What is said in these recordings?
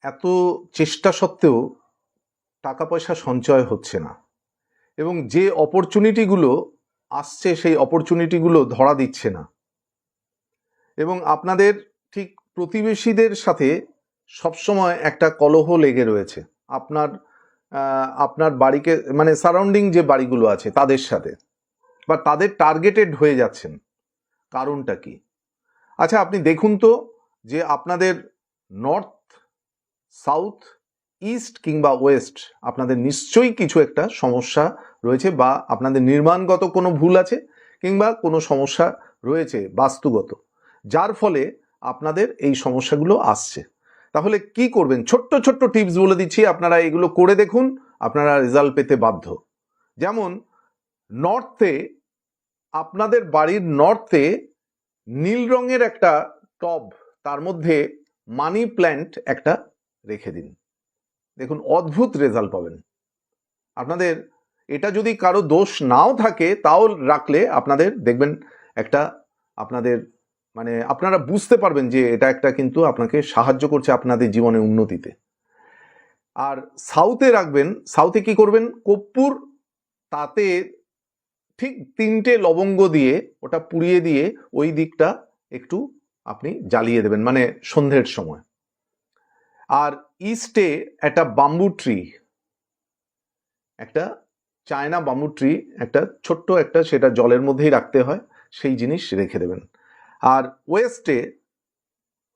এত চেষ্টা সত্ত্বেও টাকা পয়সা সঞ্চয় হচ্ছে না এবং যে অপরচুনিটিগুলো আসছে সেই অপরচুনিটিগুলো ধরা দিচ্ছে না এবং আপনাদের ঠিক প্রতিবেশীদের সাথে সবসময় একটা কলহ লেগে রয়েছে আপনার বাড়িকে মানে সারাউন্ডিং যে বাড়িগুলো আছে তাদের সাথে বা তাদের টার্গেটেড হয়ে যাচ্ছেন। কারণটা কি? আচ্ছা, আপনি দেখুন তো যে আপনাদের নর্থ, সাউথ, ইস্ট কিংবা ওয়েস্ট আপনাদের নিশ্চয়ই কিছু একটা সমস্যা রয়েছে বা আপনাদের নির্মাণগত কোনো ভুল আছে কিংবা কোনো সমস্যা রয়েছে বাস্তুগত, যার ফলে আপনাদের এই সমস্যাগুলো আসছে। তাহলে কি করবেন? ছোট্ট ছোট্ট টিপস বলে দিচ্ছি, আপনারা এগুলো করে দেখুন, আপনারা রেজাল্ট পেতে বাধ্য। যেমন নর্থে, আপনাদের বাড়ির নর্থে নীল রঙের একটা টব, তার মধ্যে মানি প্ল্যান্ট একটা রেখে দিন, দেখুন অদ্ভুত রেজাল্ট পাবেন। আপনাদের এটা যদি কারো দোষ নাও থাকে তাও রাখলে আপনাদের দেখবেন একটা আপনাদের মানে আপনারা বুঝতে পারবেন যে এটা একটা কিন্তু আপনাকে সাহায্য করছে আপনাদের জীবনে উন্নতিতে। আর সাউথে রাখবেন, সাউথে কি করবেন? কর্পূর, তাতে ঠিক 3টে লবঙ্গ দিয়ে ওটা পুড়িয়ে দিয়ে ওই দিকটা একটু আপনি জ্বালিয়ে দেবেন, মানে সন্ধ্যের সময়। আর ইস্টে একটা বাম্বু ট্রি, একটা চায়না বাম্বু ট্রি, একটা ছোট্ট একটা, সেটা জলের মধ্যেই রাখতে হয়, সেই জিনিস রেখে দেবেন। আর ওয়েস্টে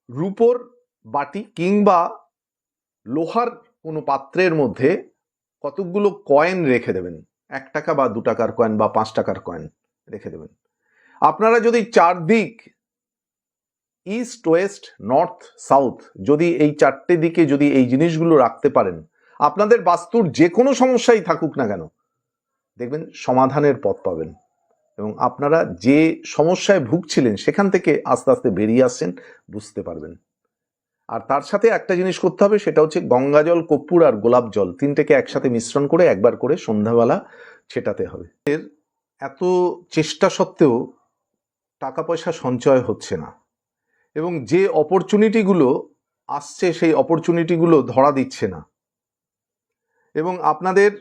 রূপোর বাটি কিংবা লোহার কোনো পাত্রের মধ্যে কতকগুলো কয়েন রেখে দেবেন, 1 টাকা বা 2 টাকার কয়েন বা 5 টাকার কয়েন রেখে দেবেন। আপনারা যদি চারদিক ইস্ট, ওয়েস্ট, নর্থ, সাউথ, যদি এই 4টে দিকে যদি এই জিনিসগুলো রাখতে পারেন, আপনাদের বাস্তুর যে কোনো সমস্যাই থাকুক না কেন, দেখবেন সমাধানের পথ পাবেন এবং আপনারা যে সমস্যায় ভুগছিলেন সেখান থেকে আস্তে আস্তে বেরিয়ে আসছেন, বুঝতে পারবেন। আর তার সাথে একটা জিনিস করতে হবে, সেটা হচ্ছে গঙ্গা জল, কর্পূর আর গোলাপ জল, 3টেকে একসাথে মিশ্রণ করে একবার করে সন্ধ্যাবেলা ছেটাতে হবে। এত চেষ্টা সত্ত্বেও টাকা পয়সা সঞ্চয় হচ্ছে না এবং যে অপরচুনিটিগুলো আসছে সেই অপরচুনিটিগুলো ধরা দিচ্ছে না এবং আপনাদের